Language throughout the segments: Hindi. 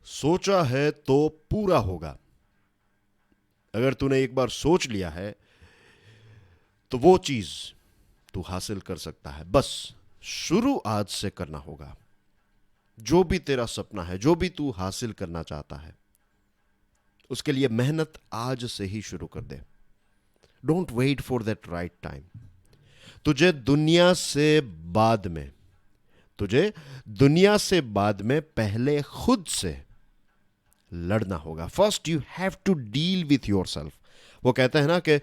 सोचा है तो पूरा होगा। अगर तूने एक बार सोच लिया है तो वो चीज तू हासिल कर सकता है। बस शुरू आज से करना होगा। जो भी तेरा सपना है, जो भी तू हासिल करना चाहता है, उसके लिए मेहनत आज से ही शुरू कर दे। Don't wait for that right time. तुझे दुनिया से बाद में तुझे दुनिया से बाद में पहले खुद से लड़ना होगा। First you have to deal with yourself. वो कहते हैं ना कि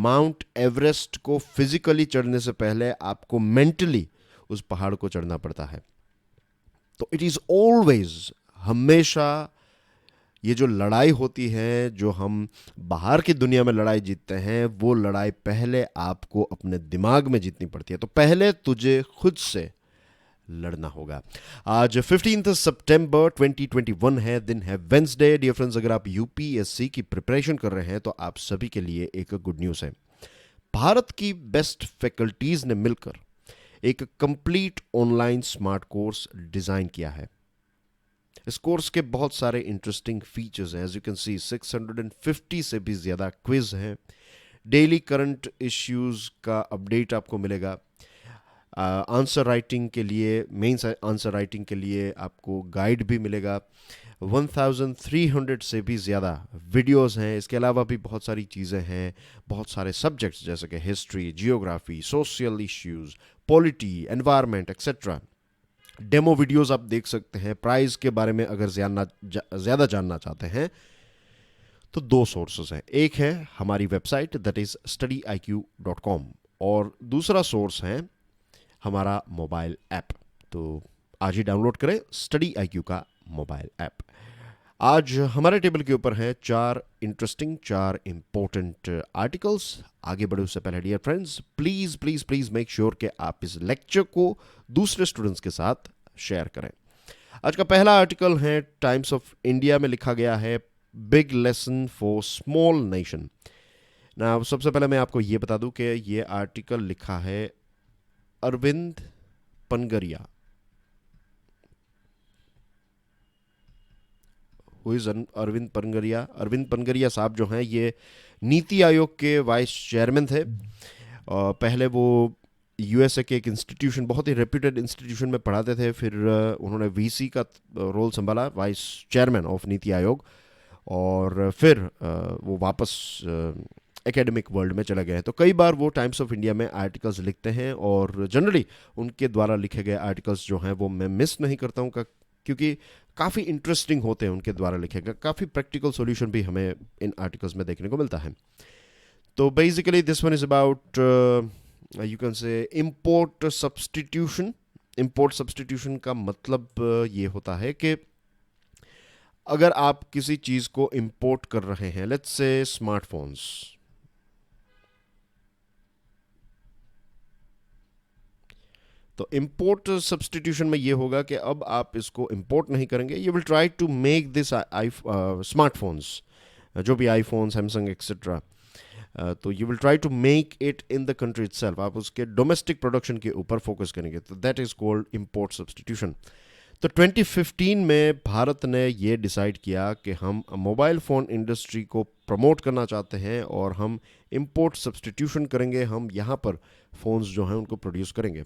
माउंट एवरेस्ट को फिजिकली चढ़ने से पहले आपको मेंटली उस पहाड़ को चढ़ना पड़ता है। तो इट इज ऑलवेज, हमेशा ये जो लड़ाई होती है, जो हम बाहर की दुनिया में लड़ाई जीतते हैं, वो लड़ाई पहले आपको अपने दिमाग में जीतनी पड़ती है। तो पहले तुझे खुद से लड़ना होगा। आज 15 सितंबर 2021 है, दिन है वेंसडे। डियर फ्रेंड्स, अगर आप यूपीएससी की प्रिपरेशन कर रहे हैं तो आप सभी के लिए एक गुड न्यूज़ है। भारत की बेस्ट फैकल्टीज ने मिलकर एक complete online smart course design किया है। इस कोर्स के बहुत सारे इंटरेस्टिंग फीचर्स हैं। एज यू कैन सी 650 से भी ज़्यादा क्विज हैं। डेली करंट इश्यूज का अपडेट आपको मिलेगा। आंसर राइटिंग के लिए, मेंस आंसर राइटिंग के लिए आपको गाइड भी मिलेगा। 1300 से भी ज़्यादा वीडियोस हैं। इसके अलावा भी बहुत सारी चीज़ें हैं, बहुत सारे सब्जेक्ट्स जैसे कि history, geography, social issues, polity, environment etcetera. Demo videos आप देख सकते हैं। प्राइस के बारे में अगर ज़्यादा जानना चाहते हैं तो दो सोर्सेज हैं। एक है हमारी वेबसाइट दैट इज़ studiiq.com, और दूसरा सोर्स है हमारा मोबाइल ऐप। तो आज ही डाउनलोड करें स्टडी IQ का मोबाइल ऐप। आज हमारे टेबल के ऊपर हैं चार इंपॉर्टेंट आर्टिकल्स। आगे बढ़े उससे पहले dear friends, please please please make sure कि आप इस लेक्चर को दूसरे स्टूडेंट्स के साथ शेयर करें। आज का पहला आर्टिकल है टाइम्स ऑफ इंडिया में, लिखा गया है big lesson for small nation. ना सबसे पहले मैं आपको ये बता दूं कि ये आर्टिकल लिखा है अरविंद पनगरिया। Who is Arvind Panagariya? अरविंद पनगरिया साहब जो हैं, ये नीति आयोग के वाइस चेयरमैन थे। पहले वो यूएसए के एक इंस्टीट्यूशन, बहुत ही रेप्यूटेड इंस्टीट्यूशन में पढ़ाते थे। फिर उन्होंने वीसी का रोल संभाला, vice chairman of NITI Aayog, और फिर वो वापस एकेडमिक वर्ल्ड में चले गए हैं। तो कई बार वो टाइम्स ऑफ इंडिया में आर्टिकल्स लिखते हैं, और जनरली उनके द्वारा लिखे गए आर्टिकल्स जो हैं वो मैं मिस नहीं करता हूँ, क्योंकि काफ़ी इंटरेस्टिंग होते हैं उनके द्वारा लिखे गए। काफ़ी प्रैक्टिकल सॉल्यूशन भी हमें इन आर्टिकल्स में देखने को मिलता है। तो basically this one is about, you can say, import substitution. Import substitution का मतलब ये होता है कि अगर आप किसी चीज़ को इंपोर्ट कर रहे हैं, लेट्स से स्मार्टफोन्स, तो इंपोर्ट सब्सटीट्यूशन में ये होगा कि अब आप इसको इंपोर्ट नहीं करेंगे, you will try to make this smartphones, जो भी आईफोन, सैमसंग एक्सेट्रा, तो you will try to make it in the country itself. आप उसके डोमेस्टिक प्रोडक्शन के ऊपर फोकस करेंगे, तो that is called import substitution. तो 2015 में भारत ने ये डिसाइड किया कि हम मोबाइल फ़ोन इंडस्ट्री को प्रमोट करना चाहते हैं और हम इंपोर्ट सब्सटीट्यूशन करेंगे। हम यहाँ पर फ़ोन्स जो हैं उनको प्रोड्यूस करेंगे।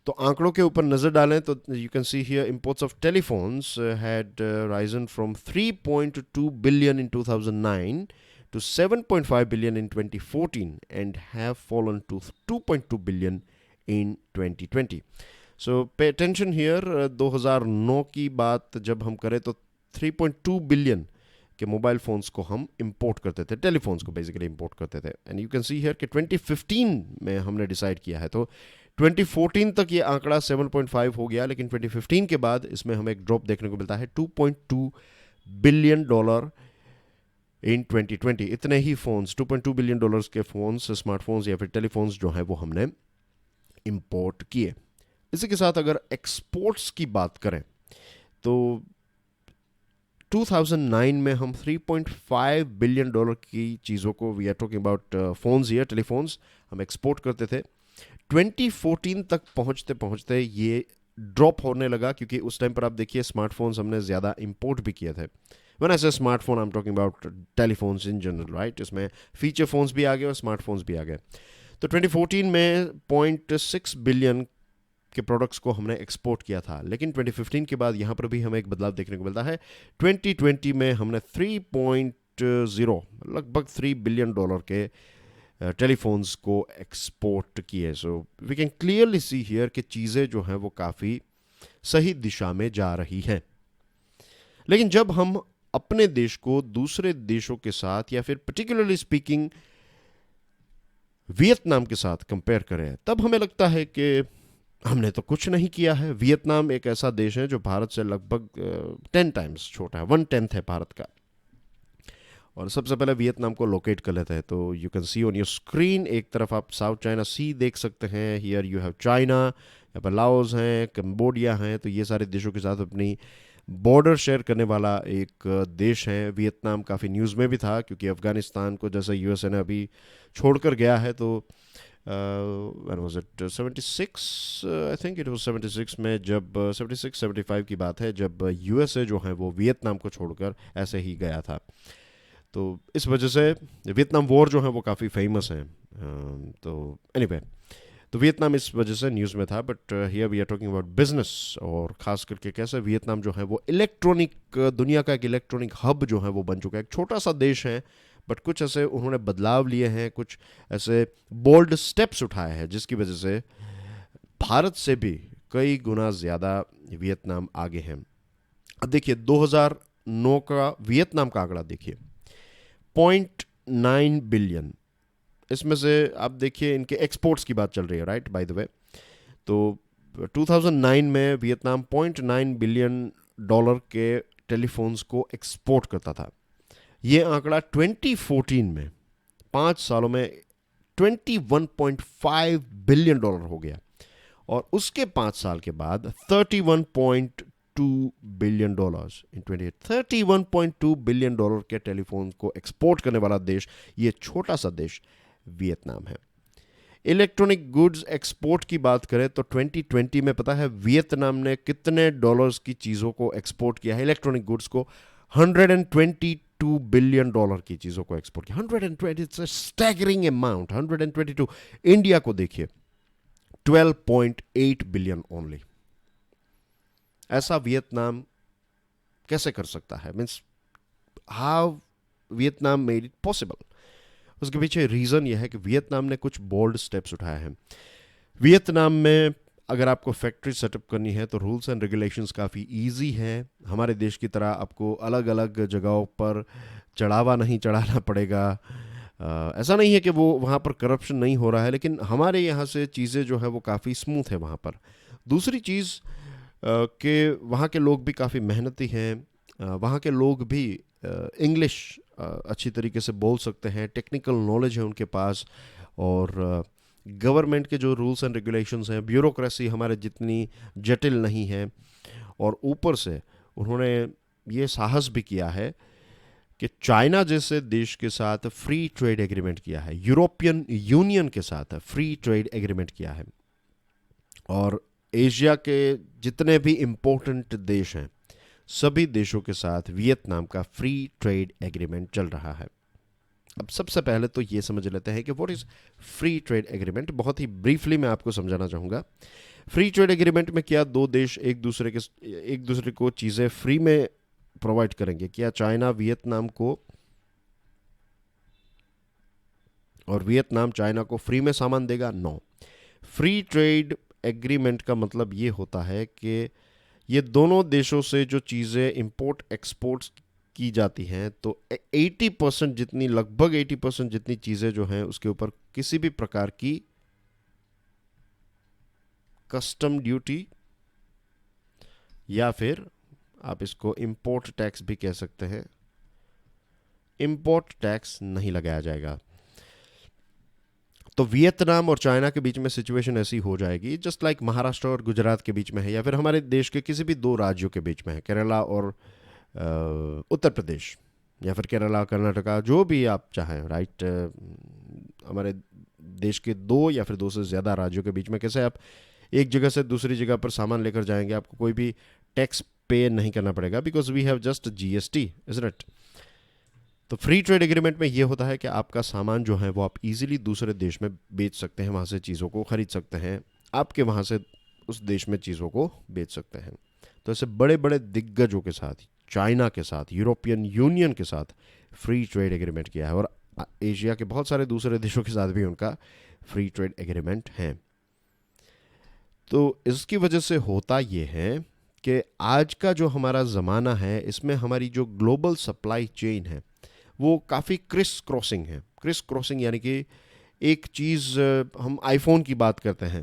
तो आंकड़ों के ऊपर नज़र डालें तो you can see here imports of telephones had Ryzen from 3.2 billion in 2009 to 7.5 billion in 2014 and have fallen to 2.2 billion in 2020. So pay attention here, 2009 की बात जब हम करें तो 3.2 बिलियन के मोबाइल फ़ोन्स को हम इंपोर्ट करते थे, टेलीफोन्स को बेसिकली इंपोर्ट करते थे। And you can see here कि 2015 में हमने डिसाइड किया है, तो 2014 तक ये आंकड़ा 7.5 हो गया, लेकिन 2015 के बाद इसमें हमें एक ड्रॉप देखने को मिलता है, $2.2 बिलियन इन 2020। इतने ही फ़ोन्स, $2.2 बिलियन के फ़ोन्स, स्मार्टफोन्स या फिर टेलीफोन्स जो हैं वो हमने इंपोर्ट किए। इसी के साथ अगर एक्सपोर्ट्स की बात करें तो 2009 में हम $3.5 बिलियन की चीज़ों को, we are talking about phones या टेलीफोन्स, हम एक्सपोर्ट करते थे। 2014 तक पहुंचते पहुंचते ये ड्रॉप होने लगा, क्योंकि उस टाइम पर आप देखिए स्मार्टफोन्स हमने ज़्यादा इंपोर्ट भी किए थे. व्हेन आई से smartphone I am talking about telephones in general, right. इसमें फीचर फोन्स भी आ गए और स्मार्टफोन्स भी आ गए. तो 2014 में 0.6 बिलियन के प्रोडक्ट्स को हमने एक्सपोर्ट किया था, लेकिन 2015 के बाद यहाँ पर भी हमें एक बदलाव देखने को मिलता है. 2020 में हमने 3.0 लगभग $3 बिलियन के टेलीफोन्स को एक्सपोर्ट किए. So we can clearly see here कि चीज़ें जो हैं वो काफ़ी सही दिशा में जा रही हैं. लेकिन जब हम अपने देश को दूसरे देशों के साथ या फिर पर्टिकुलरली स्पीकिंग वियतनाम के साथ कंपेयर करें, तब हमें लगता है कि हमने तो कुछ नहीं किया है. वियतनाम एक ऐसा देश है जो भारत से लगभग 10 टाइम्स छोटा है, 1/10 है भारत का. और सबसे पहले वियतनाम को लोकेट कर लेते हैं. तो you can see on your screen, एक तरफ आप साउथ चाइना सी देख सकते हैं. हियर यू हैव चाइना, यहाँ पर लाओस हैं, कंबोडिया हैं. तो ये सारे देशों के साथ अपनी बॉर्डर शेयर करने वाला एक देश है. वियतनाम काफ़ी न्यूज़ में भी था, क्योंकि अफ़गानिस्तान को जैसे यूएसए ने अभी छोड़कर गया है. तो when was it 76, I think it was 76 में, जब 76 75 की बात है, जब यूएसए जो है वो वियतनाम को छोड़कर ऐसे ही गया था. तो इस वजह से वियतनाम वॉर जो है वो काफ़ी फेमस है. तो एनीवे, तो वियतनाम इस वजह से न्यूज़ में था. But here we are talking about business, और ख़ास करके कैसे वियतनाम जो है वो इलेक्ट्रॉनिक, दुनिया का एक इलेक्ट्रॉनिक हब जो है वो बन चुका है. एक छोटा सा देश है, बट कुछ ऐसे उन्होंने बदलाव लिए हैं, कुछ ऐसे बोल्ड स्टेप्स उठाए हैं, जिसकी वजह से भारत से भी कई गुना ज़्यादा वियतनाम आगे हैं. अब देखिए 2009 का वियतनाम का आंकड़ा देखिए, 0.9 बिलियन. इसमें से आप देखिए इनके एक्सपोर्ट्स की बात चल रही है, राइट, बाय द वे. तो 2009 में वियतनाम $0.9 बिलियन के टेलीफोन्स को एक्सपोर्ट करता था. ये आंकड़ा 2014 में 5 सालों में $21.5 बिलियन हो गया, और उसके 5 साल के बाद $31.2 बिलियन इन 20. $31.2 बिलियन के टेलीफोन को एक्सपोर्ट करने वाला देश, ये छोटा सा देश वियतनाम है. इलेक्ट्रॉनिक गुड्स एक्सपोर्ट की बात करें तो 2020 में पता है वियतनाम ने कितने डॉलर्स की चीज़ों को एक्सपोर्ट किया है. इलेक्ट्रॉनिक गुड्स को 122 बिलियन की चीज़ों को एक्सपोर्ट किया. 120, it's a staggering amount. 122. India को देखिए 12.8 बिलियन ओनली. ऐसा वियतनाम कैसे कर सकता है? Means how Vietnam made it possible? उसके पीछे रीज़न यह है कि वियतनाम ने कुछ बोल्ड स्टेप्स उठाए हैं. वियतनाम में अगर आपको फैक्ट्री सेटअप करनी है तो रूल्स एंड रेगुलेशंस काफ़ी इजी हैं. हमारे देश की तरह आपको अलग अलग जगहों पर चढ़ावा नहीं चढ़ाना पड़ेगा. ऐसा नहीं है कि वो वहाँ पर करप्शन नहीं हो रहा है, लेकिन हमारे यहाँ से चीज़ें जो है वो काफ़ी स्मूथ है वहाँ पर. दूसरी चीज़ कि वहाँ के लोग भी काफ़ी मेहनती हैं. वहाँ के लोग भी इंग्लिश अच्छी तरीके से बोल सकते हैं, टेक्निकल नॉलेज है उनके पास, और गवर्नमेंट के जो रूल्स एंड रेगुलेशंस हैं, ब्यूरोक्रेसी हमारे जितनी जटिल नहीं है. और ऊपर से उन्होंने ये साहस भी किया है कि चाइना जैसे देश के साथ फ्री ट्रेड एग्रीमेंट किया है, यूरोपियन यूनियन के साथ फ्री ट्रेड एग्रीमेंट किया है, और एशिया के जितने भी इम्पोर्टेंट देश हैं सभी देशों के साथ वियतनाम का फ्री ट्रेड एग्रीमेंट चल रहा है. अब सबसे पहले तो ये समझ लेते हैं कि what is free trade agreement. बहुत ही ब्रीफली मैं आपको समझाना चाहूँगा. फ्री ट्रेड एग्रीमेंट में क्या दो देश एक दूसरे को चीज़ें फ्री में प्रोवाइड करेंगे? क्या चाइना वियतनाम को और वियतनाम चाइना को फ्री में सामान देगा? नो. फ्री ट्रेड एग्रीमेंट का मतलब ये होता है कि ये दोनों देशों से जो चीज़ें इंपोर्ट एक्सपोर्ट की जाती हैं, तो 80% जितनी, लगभग 80% जितनी चीज़ें जो हैं उसके ऊपर किसी भी प्रकार की कस्टम ड्यूटी या फिर आप इसको इंपोर्ट टैक्स भी कह सकते हैं, इंपोर्ट टैक्स नहीं लगाया जाएगा. तो वियतनाम और चाइना के बीच में सिचुएशन ऐसी हो जाएगी जस्ट लाइक महाराष्ट्र और गुजरात के बीच में है, या फिर हमारे देश के किसी भी दो राज्यों के बीच में है, केरला और उत्तर प्रदेश, या फिर केरला कर्नाटका, जो भी आप चाहें, राइट. हमारे देश के दो या फिर दो से ज़्यादा राज्यों के बीच में कैसे आप एक जगह से दूसरी जगह पर सामान लेकर जाएंगे, आपको कोई भी टैक्स पे नहीं करना पड़ेगा, because we have just GST, isn't it? तो फ्री ट्रेड एग्रीमेंट में ये होता है कि आपका सामान जो है वो आप इजीली दूसरे देश में बेच सकते हैं, वहाँ से चीज़ों को खरीद सकते हैं, आपके वहाँ से उस देश में चीज़ों को बेच सकते हैं। तो ऐसे बड़े बड़े दिग्गजों के साथ, चाइना के साथ, यूरोपियन यूनियन के साथ फ्री ट्रेड एग्रीमेंट किया है, और एशिया के बहुत सारे दूसरे देशों के साथ भी उनका फ्री ट्रेड एग्रीमेंट है। तो इसकी वजह से होता ये है कि आज का जो हमारा ज़माना है, इसमें हमारी जो ग्लोबल सप्लाई चेन है वो काफ़ी क्रिस क्रॉसिंग है। क्रिस क्रॉसिंग यानी कि एक चीज़, हम आईफोन की बात करते हैं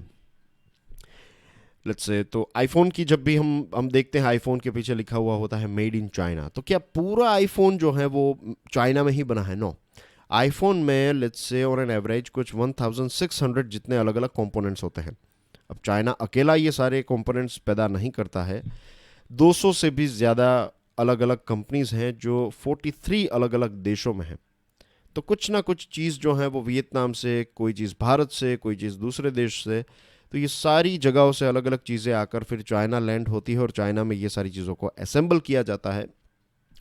लेट्स से, तो आईफोन की जब भी हम देखते हैं, आईफोन के पीछे लिखा हुआ होता है मेड इन चाइना। तो क्या पूरा आईफोन जो है वो चाइना में ही बना है? नो। आईफोन में let's say on an average कुछ 1600 जितने अलग अलग कंपोनेंट्स होते हैं। अब चाइना अकेला ये सारे कंपोनेंट्स पैदा नहीं करता है, 200 से भी ज़्यादा अलग अलग कंपनीज हैं जो 43 अलग अलग देशों में हैं। तो कुछ ना कुछ चीज़ जो है वो वियतनाम से, कोई चीज़ भारत से, कोई चीज़ दूसरे देश से, तो ये सारी जगहों से अलग अलग चीज़ें आकर फिर चाइना लैंड होती है, और चाइना में ये सारी चीज़ों को असेंबल किया जाता है,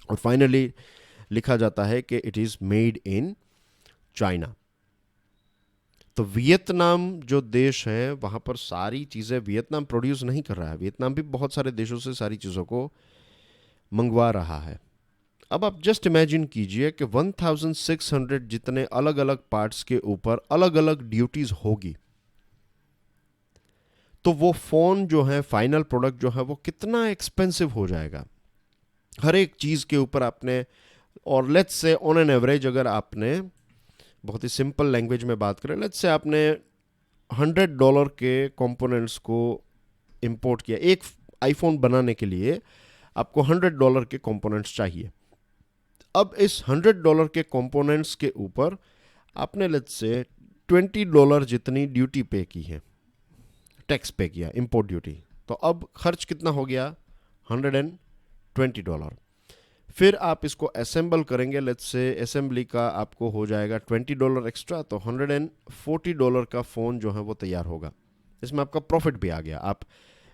और फाइनली लिखा जाता है कि it is made in China. तो वियतनाम जो देश है, वहाँ पर सारी चीज़ें वियतनाम प्रोड्यूस नहीं कर रहा है, वियतनाम भी बहुत सारे देशों से सारी चीज़ों को मंगवा रहा है। अब आप जस्ट इमेजिन कीजिए कि 1600 जितने अलग अलग पार्ट्स के ऊपर अलग अलग ड्यूटीज होगी, तो वो फ़ोन जो है, फाइनल प्रोडक्ट जो है, वो कितना एक्सपेंसिव हो जाएगा। हर एक चीज़ के ऊपर आपने, और let's say on an average अगर आपने बहुत ही सिंपल लैंग्वेज में बात करें, लेट्स से आपने $100 के कंपोनेंट्स को इंपोर्ट किया। एक आईफोन बनाने के लिए आपको $100 के कंपोनेंट्स चाहिए। अब इस $100 के कंपोनेंट्स के ऊपर आपने लेट्स से $20 जितनी ड्यूटी पे की है, टैक्स पे किया, इंपोर्ट ड्यूटी। तो अब खर्च कितना हो गया? $120। फिर आप इसको असेंबल करेंगे, लेट्स से असेंबली का आपको हो जाएगा $20 एक्स्ट्रा, तो $140 का फ़ोन जो है वो तैयार होगा। इसमें आपका प्रॉफिट भी आ गया, आप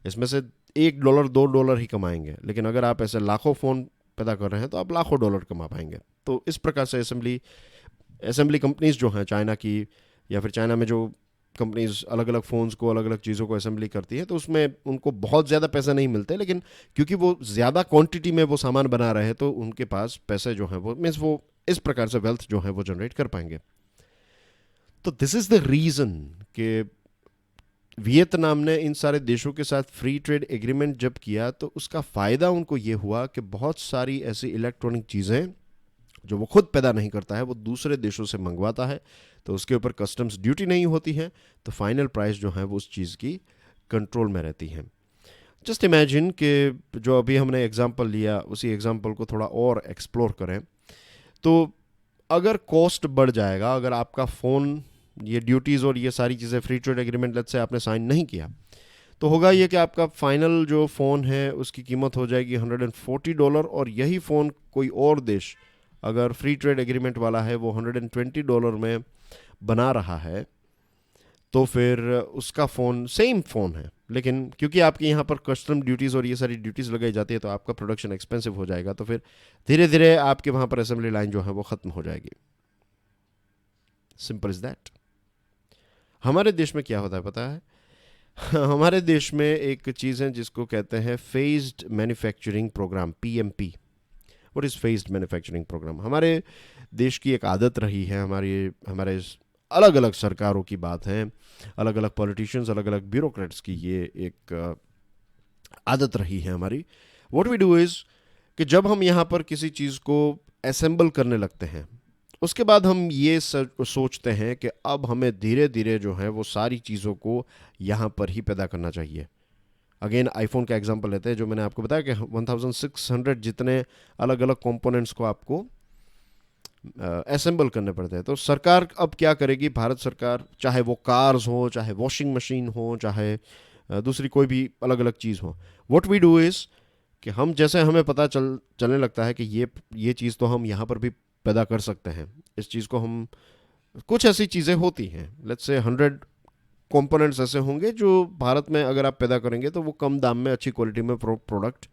इसमें से $1 $2 ही कमाएंगे, लेकिन अगर आप ऐसे लाखों फ़ोन पैदा कर रहे हैं तो आप लाखों डॉलर कमा पाएंगे। तो इस प्रकार से असेंबली कंपनीज जो हैं चाइना की, या फिर चाइना में जो कंपनीज अलग अलग फ़ोन्स को, अलग अलग चीज़ों को असेंबली करती है, तो उसमें उनको बहुत ज़्यादा पैसे नहीं मिलते, लेकिन क्योंकि वो ज़्यादा क्वांटिटी में वो सामान बना रहे हैं, तो उनके पास पैसे जो हैं वो मीन्स वो इस प्रकार से वेल्थ जो है वो जनरेट कर पाएंगे। तो दिस इज़ द रीज़न कि वियतनाम ने इन सारे देशों के साथ फ्री ट्रेड एग्रीमेंट जब किया, तो उसका फ़ायदा उनको ये हुआ कि बहुत सारी ऐसी इलेक्ट्रॉनिक चीज़ें जो वो खुद पैदा नहीं करता है, वो दूसरे देशों से मंगवाता है, तो उसके ऊपर कस्टम्स ड्यूटी नहीं होती है, तो फाइनल प्राइस जो है वो उस चीज़ की कंट्रोल में रहती है। जस्ट इमेजिन कि जो अभी हमने एग्जांपल लिया, उसी एग्जांपल को थोड़ा और एक्सप्लोर करें, तो अगर कॉस्ट बढ़ जाएगा, अगर आपका फ़ोन ये ड्यूटीज़ और ये सारी चीज़ें, free trade agreement let's say आपने साइन नहीं किया, तो होगा ये कि आपका फाइनल जो फ़ोन है उसकी कीमत हो जाएगी $140, और यही फ़ोन कोई और देश अगर फ्री ट्रेड एग्रीमेंट वाला है वो $120 में बना रहा है, तो फिर उसका फ़ोन सेम फ़ोन है, लेकिन क्योंकि आपके यहाँ पर कस्टम ड्यूटीज़ और ये सारी ड्यूटीज़ लगाई जाती है, तो आपका प्रोडक्शन एक्सपेंसिव हो जाएगा, तो फिर धीरे धीरे आपके वहाँ पर असेंबली लाइन जो है वो ख़त्म हो जाएगी। Simple is that. हमारे देश में क्या होता है पता है? हमारे देश में एक चीज़ है जिसको कहते हैं phased manufacturing programme, PMP। What is phased manufacturing programme? हमारे देश की एक आदत रही है, हमारे अलग अलग सरकारों की बात है, अलग अलग पॉलिटिशियंस, अलग अलग ब्यूरोक्रेट्स की ये एक आदत रही है हमारी। व्हाट वी डू इज़ कि जब हम यहाँ पर किसी चीज़ को असेंबल करने लगते हैं, उसके बाद हम ये सोचते हैं कि अब हमें धीरे धीरे जो है वो सारी चीज़ों को यहाँ पर ही पैदा करना चाहिए। अगेन आईफोन का एग्जांपल लेते हैं, जो मैंने आपको बताया कि 1600 जितने अलग अलग कंपोनेंट्स को आपको असेंबल करने पड़ते हैं। तो सरकार अब क्या करेगी? भारत सरकार, चाहे वो कार्स हो, चाहे वॉशिंग मशीन हो, चाहे दूसरी कोई भी अलग अलग चीज़ हो, व्हाट वी डू इज़ कि हम जैसे हमें पता चलने लगता है कि ये चीज़ तो हम यहाँ पर भी पैदा कर सकते हैं, इस चीज़ को हम, कुछ ऐसी चीज़ें होती हैं, लेट्स से 100 कंपोनेंट्स ऐसे होंगे जो भारत में अगर आप पैदा करेंगे तो वो कम दाम में अच्छी क्वालिटी में प्रोडक्ट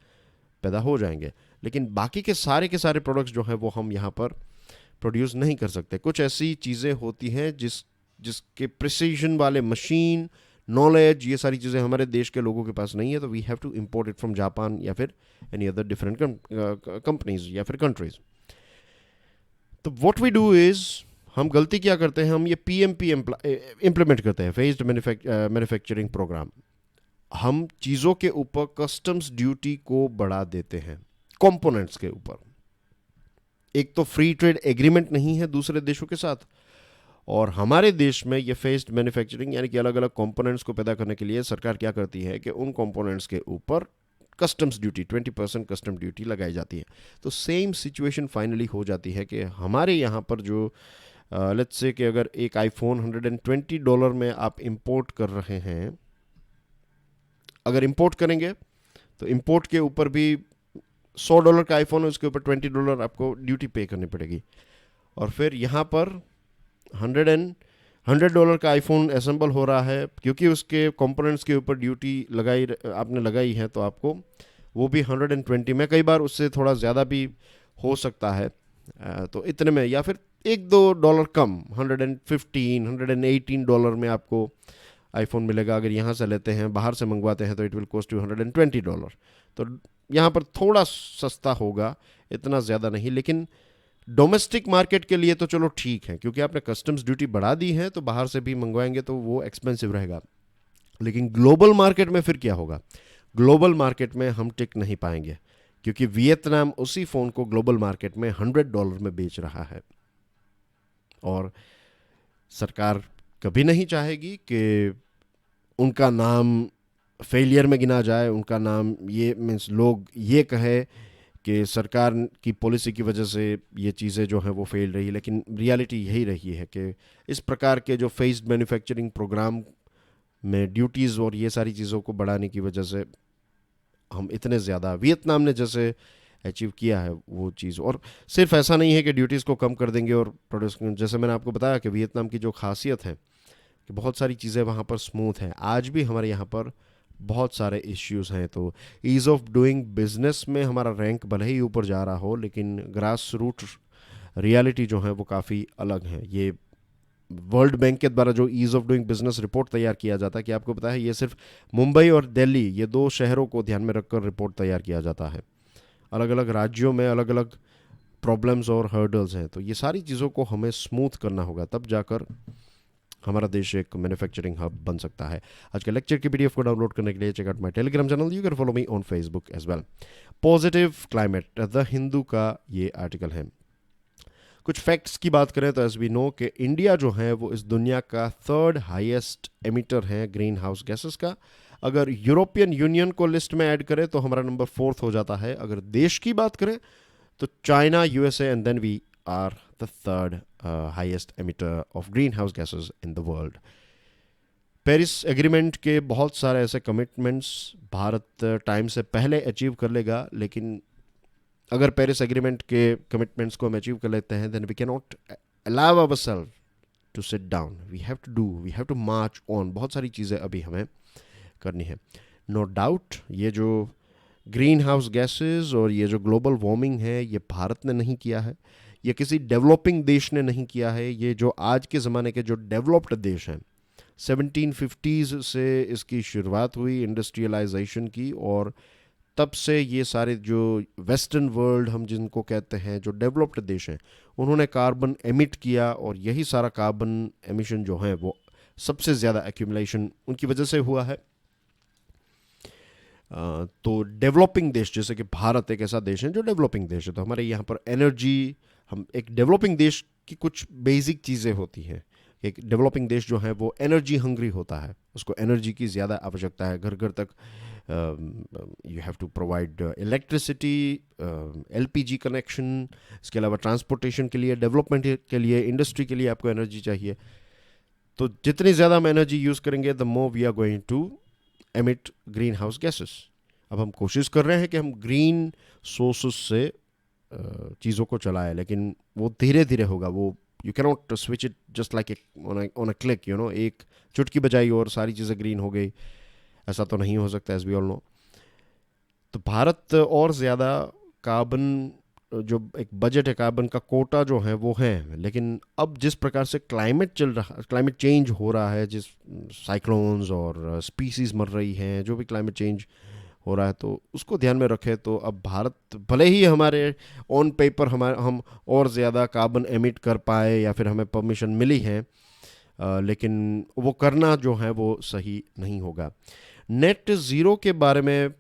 पैदा हो जाएंगे, लेकिन बाकी के सारे प्रोडक्ट्स जो हैं वो हम यहाँ पर प्रोड्यूस नहीं कर सकते। कुछ ऐसी चीज़ें होती हैं जिसके प्रिसीजन वाले मशीन, नॉलेज, ये सारी चीज़ें हमारे देश के लोगों के पास नहीं है, तो we have to import it from Japan या फिर एनी अदर डिफरेंट कंपनीज या फिर कंट्रीज। तो व्हाट वी डू इज़, हम गलती क्या करते हैं, हम ये पीएमपी इम्प्लीमेंट करते हैं, फेज्ड मैन्युफैक्चरिंग प्रोग्राम। हम चीज़ों के ऊपर कस्टम्स ड्यूटी को बढ़ा देते हैं कंपोनेंट्स के ऊपर। एक तो फ्री ट्रेड एग्रीमेंट नहीं है दूसरे देशों के साथ, और हमारे देश में ये फेज्ड मैन्युफैक्चरिंग यानी कि अलग अलग कंपोनेंट्स को पैदा करने के लिए सरकार क्या करती है कि उन कंपोनेंट्स के ऊपर कस्टम्स ड्यूटी 20% कस्टम ड्यूटी लगाई जाती है। तो सेम सिचुएशन फाइनली हो जाती है कि हमारे यहाँ पर जो लेट्स से कि अगर एक आईफोन $120 में आप इंपोर्ट कर रहे हैं, अगर इंपोर्ट करेंगे तो इंपोर्ट के ऊपर भी $100 का आईफोन है, उसके ऊपर $20 आपको ड्यूटी पे करनी पड़ेगी। और फिर यहाँ पर $100 का आईफोन असेंबल हो रहा है, क्योंकि उसके कंपोनेंट्स के ऊपर ड्यूटी आपने लगाई है, तो आपको वो भी 120 में, कई बार उससे थोड़ा ज़्यादा भी हो सकता है, तो इतने में, या फिर $1-2 कम, $118 में आपको आईफोन मिलेगा। अगर यहाँ से लेते हैं, बाहर से मंगवाते हैं, तो इट विल कॉस्ट यू $120। तो यहाँ पर थोड़ा सस्ता होगा, इतना ज़्यादा नहीं, लेकिन डोमेस्टिक मार्केट के लिए तो चलो ठीक है, क्योंकि आपने कस्टम्स ड्यूटी बढ़ा दी है, तो बाहर से भी मंगवाएंगे तो वो एक्सपेंसिव रहेगा। लेकिन ग्लोबल मार्केट में फिर क्या होगा? ग्लोबल मार्केट में हम टिक नहीं पाएंगे, क्योंकि वियतनाम उसी फ़ोन को ग्लोबल मार्केट में $100 में बेच रहा है, और सरकार कभी नहीं चाहेगी कि उनका नाम फेलियर में गिना जाए, उनका नाम ये मीन्स लोग ये कहे कि सरकार की पॉलिसी की वजह से ये चीज़ें जो हैं वो फेल रही। लेकिन रियलिटी यही रही है कि इस प्रकार के जो फेज्ड मैन्युफैक्चरिंग प्रोग्राम में ड्यूटीज़ और ये सारी चीज़ों को बढ़ाने की वजह से हम इतने ज़्यादा, वियतनाम ने जैसे अचीव किया है वो चीज़, और सिर्फ ऐसा नहीं है कि ड्यूटीज़ को कम कर देंगे और प्रोड्यूस, जैसे मैंने आपको बताया कि वियतनाम की जो खासियत है कि बहुत सारी चीज़ें वहाँ पर स्मूथ हैं। आज भी हमारे यहाँ पर बहुत सारे इश्यूज़ हैं, तो ईज़ ऑफ डूइंग बिजनेस में हमारा रैंक भले ही ऊपर जा रहा हो, लेकिन ग्रास रूट रियलिटी जो है वो काफ़ी अलग है। ये वर्ल्ड बैंक के द्वारा जो ease of doing business report तैयार किया जाता है, कि आपको पता है ये सिर्फ मुंबई और दिल्ली, ये 2 शहरों को ध्यान में रखकर रिपोर्ट तैयार किया जाता है। अलग अलग राज्यों में अलग अलग प्रॉब्लम्स और हर्डल्स हैं, तो ये सारी चीज़ों को हमें स्मूथ करना होगा, तब जाकर हमारा देश एक मैन्युफैक्चरिंग हब बन सकता है। आज के लेक्चर की पीडीएफ को डाउनलोड करने के लिए check out my Telegram channel, you can follow me on Facebook as well. Positive climate, the Hindu का ये आर्टिकल है। कुछ फैक्ट्स की बात करें तो एज वी नो कि इंडिया जो है वो इस दुनिया का 3rd हाईएस्ट एमिटर है ग्रीन हाउस गैसेस का। अगर यूरोपियन यूनियन को लिस्ट में ऐड करें तो हमारा नंबर 4th हो जाता है। अगर देश की बात करें तो China, USA and then we are the 3rd highest emitter of greenhouse gases in the world. Paris agreement के बहुत सारे ऐसे कमिटमेंट्स भारत टाइम से पहले अचीव कर लेगा, लेकिन अगर पेरिस एग्रीमेंट के कमिटमेंट्स को हम अचीव कर लेते हैं, then we can not allow ourselves to sit down, we have to march on. बहुत सारी चीज़ें अभी हमें करनी है। नो डाउट ये जो ग्रीन हाउस गैसेस और ये जो ग्लोबल वार्मिंग है, ये भारत ने नहीं किया है, ये किसी डेवलपिंग देश ने नहीं किया है। ये जो आज के ज़माने के जो डेवलप्ड देश हैं, 1750s से इसकी शुरुआत हुई इंडस्ट्रियलाइजेशन की, और तब से ये सारे जो वेस्टर्न वर्ल्ड हम जिनको कहते हैं, जो डेवलप्ड देश हैं, उन्होंने कार्बन एमिट किया, और यही सारा कार्बन एमिशन जो है वो सबसे ज़्यादा एक्यूमुलेशन उनकी वजह से हुआ है। तो डेवलपिंग देश जैसे कि भारत एक ऐसा देश है जो डेवलपिंग देश है, तो हमारे यहाँ पर एनर्जी, हम एक डेवलपिंग देश की कुछ बेसिक चीज़ें होती हैं। एक डेवलपिंग देश जो है वो एनर्जी हंग्री होता है, उसको एनर्जी की ज़्यादा आवश्यकता है। घर घर तक you have to provide electricity, LPG connection, इसके अलावा ट्रांसपोर्टेशन के लिए, डेवलपमेंट के लिए, इंडस्ट्री के लिए आपको एनर्जी चाहिए। तो जितनी ज़्यादा हम एनर्जी यूज़ करेंगे, the more we are going to emit greenhouse gases. अब हम कोशिश कर रहे हैं कि हम ग्रीन सोर्सेस से चीज़ों को चलाएं, लेकिन वो धीरे धीरे होगा, वो you cannot switch it just like on a click, एक चुटकी बजाई और सारी चीज़ें ग्रीन हो गई, ऐसा तो नहीं हो सकता, एज वी ऑल नो। तो भारत और ज़्यादा कार्बन, जो एक बजट है कार्बन का कोटा जो है वो है, लेकिन अब जिस प्रकार से क्लाइमेट चेंज हो रहा है, जिस साइक्लोन्स और स्पीसीज मर रही हैं, जो भी क्लाइमेट चेंज हो रहा है, तो उसको ध्यान में रखें तो अब भारत भले ही हमारे ऑन पेपर हम और ज़्यादा कार्बन एमिट कर पाए या फिर हमें परमिशन मिली है, लेकिन वो करना जो है वो सही नहीं होगा। नेट ज़ीरो के बारे में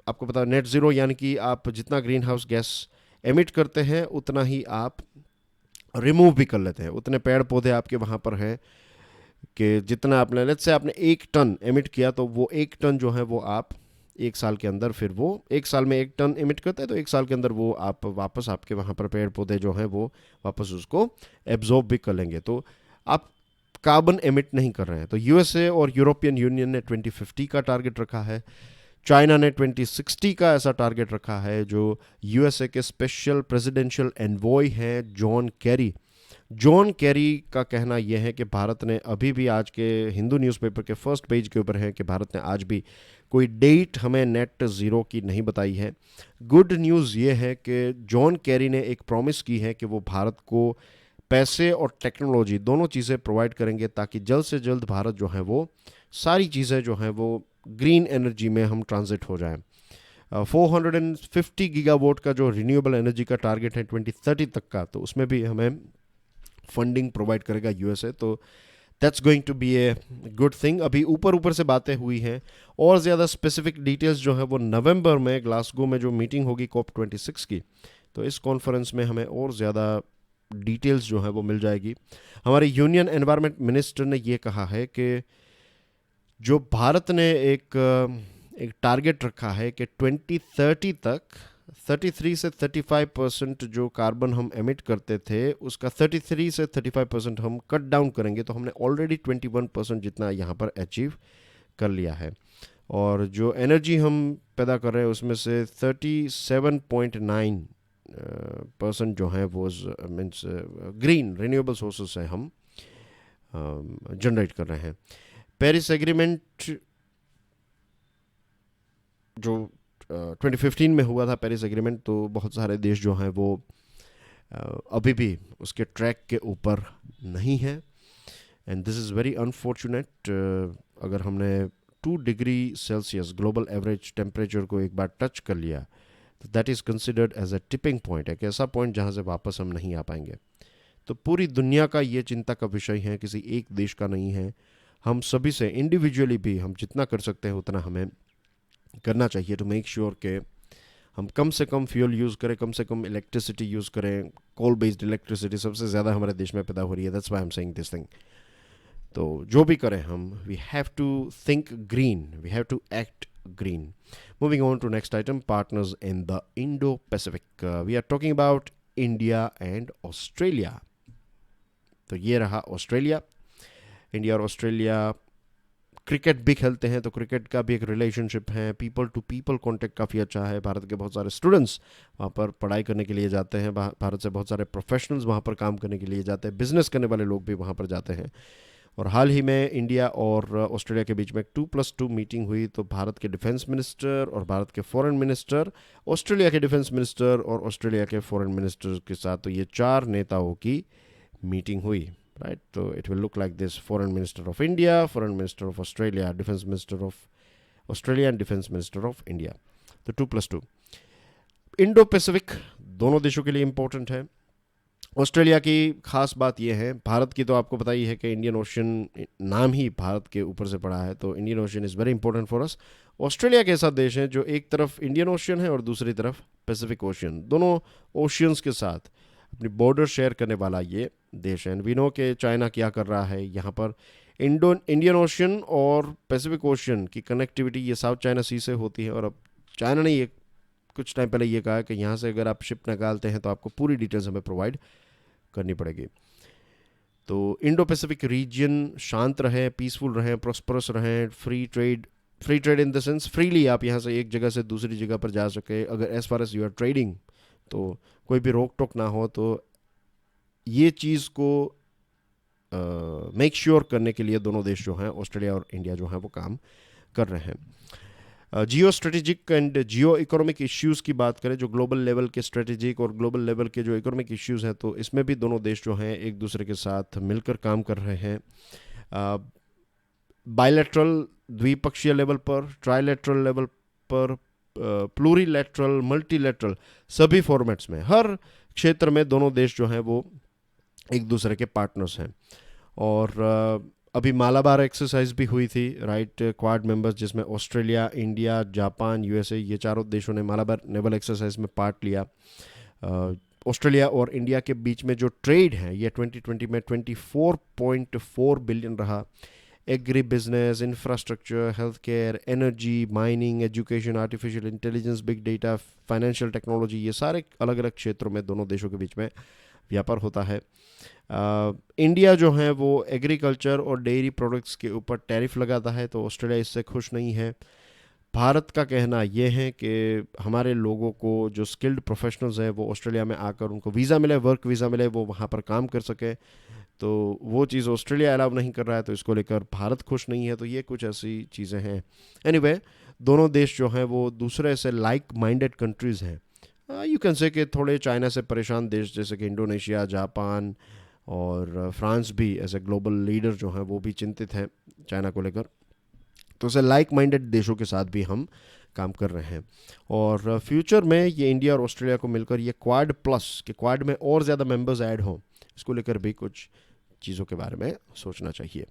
आपको पता है, नेट ज़ीरो यानी कि आप जितना ग्रीन हाउस गैस एमिट करते हैं उतना ही आप रिमूव भी कर लेते हैं। उतने पेड़ पौधे आपके वहाँ पर हैं कि जितना आपने, लेट्स से आपने 1 टन एमिट किया, तो वो 1 टन जो है वो आप 1 साल के अंदर, फिर वो 1 साल में 1 टन एमिट करते हैं, तो 1 साल के अंदर वो आप वापस आपके वहाँ पर पेड़ पौधे जो हैं वो वापस उसको एब्जॉर्ब भी कर लेंगे। तो आप कार्बन एमिट नहीं कर रहे हैं। तो यूएसए और यूरोपियन यूनियन ने 2050 का टारगेट रखा है, चाइना ने 2060 का ऐसा टारगेट रखा है। जो यूएसए के स्पेशल प्रेसिडेंशियल एनवॉय हैं जॉन कैरी का कहना यह है कि भारत ने अभी भी, आज के हिंदू न्यूज़पेपर के फर्स्ट पेज के ऊपर है कि भारत ने आज भी कोई डेट हमें नेट ज़ीरो की नहीं बताई है। गुड न्यूज़ ये है कि जॉन कैरी ने एक प्रॉमिस की है कि वो भारत को पैसे और टेक्नोलॉजी दोनों चीज़ें प्रोवाइड करेंगे ताकि जल्द से जल्द भारत जो है वो सारी चीज़ें जो हैं वो ग्रीन एनर्जी में हम ट्रांजिट हो जाएं। 450 गीगावाट का जो रिन्यूएबल एनर्जी का टारगेट है 2030 तक का, तो उसमें भी हमें फंडिंग प्रोवाइड करेगा यूएसए। तो that's going to be a good thing. अभी ऊपर ऊपर से बातें हुई हैं, और ज़्यादा स्पेसिफिक डिटेल्स जो है वो नवंबर में ग्लासगो में जो मीटिंग होगी COP26 की, तो इस कॉन्फ्रेंस में हमें और ज़्यादा डिटेल्स जो है वो मिल जाएगी। हमारे यूनियन एनवायरनमेंट मिनिस्टर ने ये कहा है कि जो भारत ने एक टारगेट रखा है कि 2030 तक 33 से 35% जो कार्बन हम एमिट करते थे उसका 33 से 35% हम कट डाउन करेंगे, तो हमने ऑलरेडी 21% जितना यहाँ पर अचीव कर लिया है। और जो एनर्जी हम पैदा कर रहे हैं उसमें से 37.9% जो है वो मीन्स ग्रीन रिन्यूएबल सोर्सेस से हम जनरेट कर रहे हैं। पेरिस एग्रीमेंट जो 2015 में हुआ था पेरिस एग्रीमेंट, तो बहुत सारे देश जो हैं वो अभी भी उसके ट्रैक के ऊपर नहीं है, and this is very unfortunate. अगर हमने 2 degree Celsius global average temperature को एक बार टच कर लिया तो that is considered as a tipping point, एक ऐसा पॉइंट जहाँ से वापस हम नहीं आ पाएंगे। तो पूरी दुनिया का ये चिंता का विषय है, किसी एक देश का नहीं है। हम सभी से इंडिविजुअली भी हम जितना कर सकते हैं उतना हमें करना चाहिए टू मेक श्योर कि हम कम से कम फ्यूल यूज़ करें, कम से कम इलेक्ट्रिसिटी यूज़ करें। कोल बेस्ड इलेक्ट्रिसिटी सबसे ज़्यादा हमारे देश में पैदा हो रही है, that's why I am saying this thing. तो जो भी करें हम, we have to think green, we have to act green. Moving on to next item, partners in the Indo Pacific. We are talking about India and Australia. तो ये रहा ऑस्ट्रेलिया। इंडिया और ऑस्ट्रेलिया क्रिकेट भी खेलते हैं, तो क्रिकेट का भी एक रिलेशनशिप है। पीपल टू पीपल कॉन्टेक्ट काफ़ी अच्छा है। भारत के बहुत सारे स्टूडेंट्स वहाँ पर पढ़ाई करने के लिए जाते हैं, भारत से बहुत सारे प्रोफेशनल्स वहाँ पर काम करने के लिए जाते हैं, बिजनेस करने वाले लोग भी वहाँ पर जाते हैं। और हाल ही में इंडिया और ऑस्ट्रेलिया के बीच में 2+2 मीटिंग हुई, तो भारत के डिफेंस मिनिस्टर और भारत के फॉरेन मिनिस्टर, ऑस्ट्रेलिया के डिफेंस मिनिस्टर और ऑस्ट्रेलिया के फॉरेन मिनिस्टर के साथ, तो ये 4 नेताओं की मीटिंग हुई, राइट। तो it will look like this: foreign minister of India, foreign minister of Australia, defence minister of Australia and defence minister of India. तो 2+2। इंडो पैसिफिक दोनों देशों के लिए इंपॉर्टेंट है। ऑस्ट्रेलिया की खास बात यह है, भारत की तो आपको पता ही है कि इंडियन ओशन नाम ही भारत के ऊपर से पड़ा है, तो Indian ocean is very important for us. Australia के ऐसा देश है जो एक तरफ इंडियन ओशन है और दूसरी तरफ पैसिफिक ओशन, दोनों ओशियंस के साथ अपनी बॉर्डर शेयर करने वाला ये देश है। वी नो कि चाइना क्या कर रहा है यहाँ पर। इंडियन ओशन और पैसिफिक ओशन की कनेक्टिविटी ये साउथ चाइना सी से होती है, और अब चाइना ने ये कुछ टाइम पहले ये कहा कि यहाँ से अगर आप शिप निकालते हैं तो आपको पूरी डिटेल्स हमें प्रोवाइड करनी पड़ेगी। तो इंडो पैसिफिक रीजन शांत रहे, पीसफुल रहे, प्रॉस्परस रहे, free trade in the sense freely आप यहाँ से एक जगह से दूसरी जगह पर जा सके। अगर as far as you are trading तो कोई भी रोक टोक ना हो, तो ये चीज़ को मेक श्योर करने के लिए दोनों देश जो हैं, ऑस्ट्रेलिया और इंडिया जो हैं, वो काम कर रहे हैं। Geo strategic and Jio economic issues की बात करें, जो ग्लोबल लेवल के स्ट्रेटेजिक और ग्लोबल लेवल के जो इकोनॉमिक इश्यूज़ हैं, तो इसमें भी दोनों देश जो हैं एक दूसरे के साथ मिलकर काम कर रहे हैं। बायलैटरल द्विपक्षीय लेवल पर, ट्राइलैटरल लेवल पर, प्लूरीलैटरल, मल्टीलैटरल, सभी फॉर्मेट्स में, हर क्षेत्र में दोनों देश जो हैं वो एक दूसरे के पार्टनर्स हैं। और अभी मालाबार एक्सरसाइज भी हुई थी, राइट, क्वाड मेंबर्स, जिसमें ऑस्ट्रेलिया, इंडिया, जापान, यूएसए, ये चारों देशों ने मालाबार नेवल एक्सरसाइज में पार्ट लिया। ऑस्ट्रेलिया और इंडिया के बीच में जो ट्रेड है ये 2020 में 24.4 बिलियन रहा। Agri business, infrastructure, health care, energy, mining, education, artificial intelligence, big data, financial technology, ये सारे अलग अलग क्षेत्रों में दोनों देशों के बीच में व्यापार होता है। इंडिया जो है वो एग्रीकल्चर और डेयरी प्रोडक्ट्स के ऊपर टैरिफ लगाता है, तो ऑस्ट्रेलिया इससे खुश नहीं है। भारत का कहना यह है कि हमारे लोगों को, जो स्किल्ड प्रोफेशनल्स हैं, वो ऑस्ट्रेलिया में आकर उनको वीज़ा मिले, वर्क वीज़ा मिले, वो वहाँ पर काम कर सके, तो वो चीज़ ऑस्ट्रेलिया अलाउ नहीं कर रहा है, तो इसको लेकर भारत खुश नहीं है। तो ये कुछ ऐसी चीज़ें हैं। एनीवे, दोनों देश जो हैं वो दूसरे से लाइक माइंडेड कंट्रीज़ हैं। यू कैन से कि थोड़े चाइना से परेशान देश जैसे कि इंडोनेशिया, जापान और फ्रांस भी एज ए ग्लोबल लीडर जो हैं वो भी चिंतित हैं चाइना को लेकर। तो ऐसे लाइक माइंडेड देशों के साथ भी हम काम कर रहे हैं। और फ्यूचर में ये इंडिया और ऑस्ट्रेलिया को मिलकर ये क्वाड प्लस, कि क्वाड में और ज़्यादा मेंबर्स ऐड हों, इसको लेकर भी कुछ चीज़ों के बारे में सोचना चाहिए।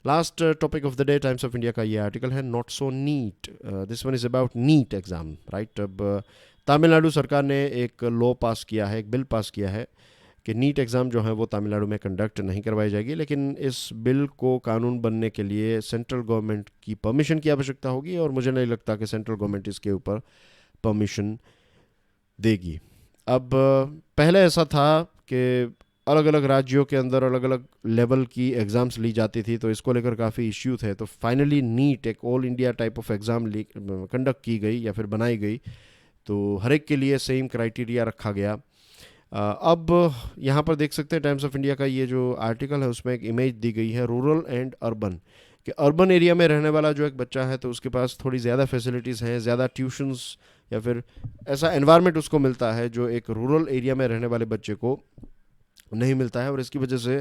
Last topic of the day, Times of India का ये आर्टिकल है, not so neat. This one is about NEET exam, right. अब तमिलनाडु सरकार ने एक लॉ पास किया है, एक बिल पास किया है कि नीट एग्ज़ाम जो है वो तमिलनाडु में कंडक्ट नहीं करवाई जाएगी, लेकिन इस बिल को कानून बनने के लिए सेंट्रल गवर्नमेंट की परमिशन की आवश्यकता होगी, और मुझे नहीं लगता कि सेंट्रल गवर्नमेंट इसके ऊपर परमिशन देगी। अब पहले ऐसा था कि अलग अलग राज्यों के अंदर अलग अलग लेवल की एग्ज़ाम्स ली जाती थी, तो इसको लेकर काफ़ी इश्यू थे। तो फाइनली नीट एक all India type of exam conduct की गई या फिर बनाई गई, तो हर एक के लिए सेम क्राइटेरिया रखा गया। अब यहाँ पर देख सकते हैं टाइम्स ऑफ इंडिया का ये जो आर्टिकल है, उसमें एक इमेज दी गई है रूरल एंड अर्बन, कि अर्बन एरिया में रहने वाला जो एक बच्चा है, तो उसके पास थोड़ी ज़्यादा फैसिलिटीज़ हैं, ज़्यादा ट्यूशन्स या फिर ऐसा एनवायरनमेंट उसको मिलता है जो एक रूरल एरिया में रहने वाले बच्चे को नहीं मिलता है। और इसकी वजह से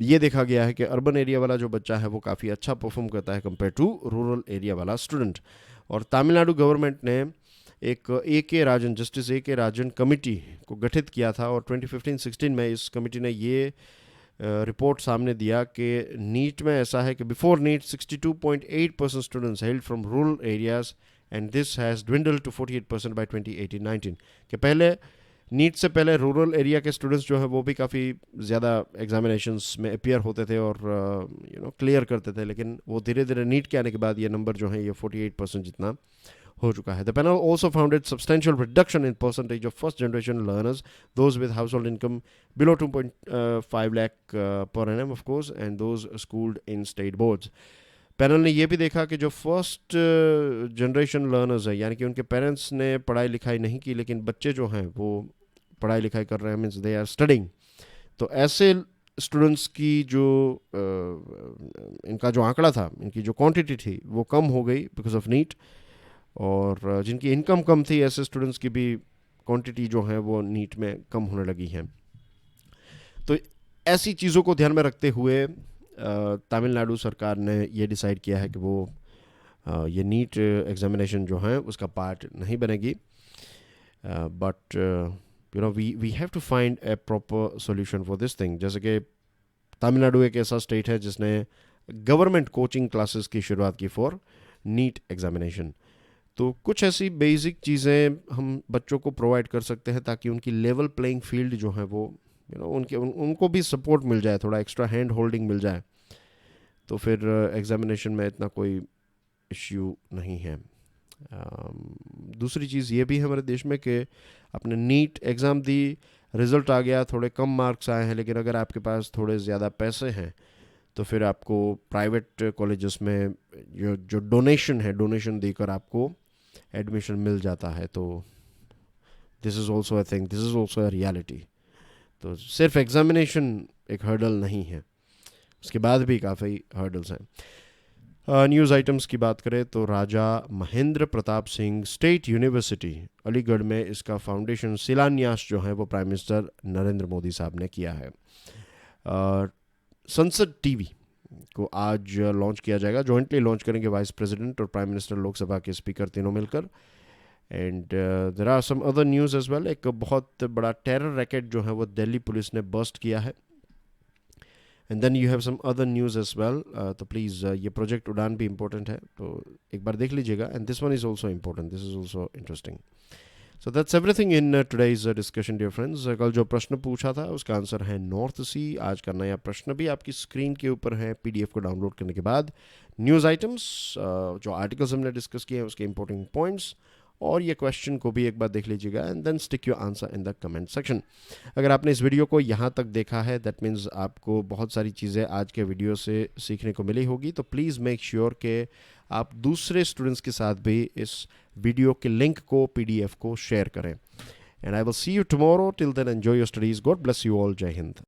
ये देखा गया है कि अर्बन एरिया वाला जो बच्चा है वो काफ़ी अच्छा परफॉर्म करता है कंपेयर टू रूरल एरिया वाला स्टूडेंट। और तमिलनाडु गवर्नमेंट ने एक ए.के. राजन, जस्टिस ए.के. राजन कमेटी को गठित किया था, और 2015-16 में इस कमेटी ने ये रिपोर्ट सामने दिया कि नीट में ऐसा है कि before NEET 62.8% students held from rural areas and this has dwindle to 48% by 2018-19, कि पहले नीट से पहले रूरल एरिया के स्टूडेंट्स जो हैं वो भी काफ़ी ज़्यादा एग्जामिनेशंस में अपीयर होते थे और क्लियर करते थे, लेकिन वो धीरे धीरे नीट के आने के बाद ये नंबर जो है ये 48% जितना हो चुका है। The panel also founded substantial reduction in percentage of first generation learners, those with house hold income below 2.5 lakh per annum of course, and those schooled in state boards. Panel ने यह भी देखा कि जो फर्स्ट जनरेशन लर्नर्स है, यानी कि उनके पेरेंट्स ने पढ़ाई लिखाई नहीं की लेकिन बच्चे जो हैं वो पढ़ाई लिखाई कर रहे हैं, मीन्स दे आर स्टडिंग, तो ऐसे स्टूडेंट्स की जो इनका जो आंकड़ा था, इनकी जो क्वांटिटी थी वो कम हो गई बिकॉज ऑफ नीट, और जिनकी इनकम कम थी ऐसे स्टूडेंट्स की भी क्वांटिटी जो है वो नीट में कम होने लगी है। तो ऐसी चीज़ों को ध्यान में रखते हुए तमिलनाडु सरकार ने ये डिसाइड किया है कि वो ये नीट एग्जामिनेशन जो है उसका पार्ट नहीं बनेगी, but we have to find a proper solution for this thing. जैसे कि तमिलनाडु एक ऐसा स्टेट है जिसने गवर्नमेंट कोचिंग क्लासेस की शुरुआत की फॉर नीट एग्जामिनेशन, तो कुछ ऐसी बेसिक चीज़ें हम बच्चों को प्रोवाइड कर सकते हैं ताकि उनकी लेवल प्लेइंग फील्ड जो है वो उनको भी सपोर्ट मिल जाए, थोड़ा एक्स्ट्रा हैंड होल्डिंग मिल जाए, तो फिर एग्जामिनेशन में इतना कोई इश्यू नहीं है। दूसरी चीज़ ये भी है हमारे देश में कि आपने नीट एग्ज़ाम दी, रिज़ल्ट आ गया, थोड़े कम मार्क्स आए हैं, लेकिन अगर आपके पास थोड़े ज़्यादा पैसे हैं तो फिर आपको प्राइवेट कॉलेजेस में जो डोनेशन देकर आपको एडमिशन मिल जाता है। तो this is also I think this is also a reality. तो सिर्फ एग्जामिनेशन एक हर्डल नहीं है, उसके बाद भी काफ़ी हर्डल्स हैं। न्यूज़ आइटम्स की बात करें तो राजा महेंद्र प्रताप सिंह स्टेट यूनिवर्सिटी अलीगढ़ में इसका फाउंडेशन शिलान्यास जो है वो प्राइम मिनिस्टर नरेंद्र मोदी साहब ने किया है। संसद टीवी को आज लॉन्च किया जाएगा, जॉइंटली लॉन्च करेंगे वाइस प्रेसिडेंट और प्राइम मिनिस्टर, लोकसभा के स्पीकर तीनों मिलकर। And there are some other news as well. एक बहुत बड़ा टेरर रैकेट जो है वो दिल्ली पुलिस ने बस्ट किया है। And then you have some other news as well. तो प्लीज़ ये प्रोजेक्ट उड़ान भी इंपॉर्टेंट है, तो एक बार देख लीजिएगा। And this one is also important, this is also interesting. So that's everything in today's discussion dear friends. कल जो प्रश्न पूछा था उसका आंसर है नॉर्थ सी। आज का नया प्रश्न भी आपकी स्क्रीन के ऊपर है। पीडीएफ को डाउनलोड करने के बाद न्यूज़ आइटम्स, जो आर्टिकल्स हमने डिस्कस किए हैं उसके इंपॉर्टेंट पॉइंट्स और ये क्वेश्चन को भी एक बार देख लीजिएगा and then stick your answer in the comment section. अगर आपने इस वीडियो को यहाँ तक देखा है दैट मीन्स आपको बहुत सारी चीज़ें आज के वीडियो से सीखने को मिली होगी। तो प्लीज़ मेक श्योर कि आप दूसरे स्टूडेंट्स के साथ भी इस वीडियो के लिंक को, पीडीएफ को शेयर करें। And I will see you tomorrow. Till then enjoy your studies. God bless you all. जय हिंद।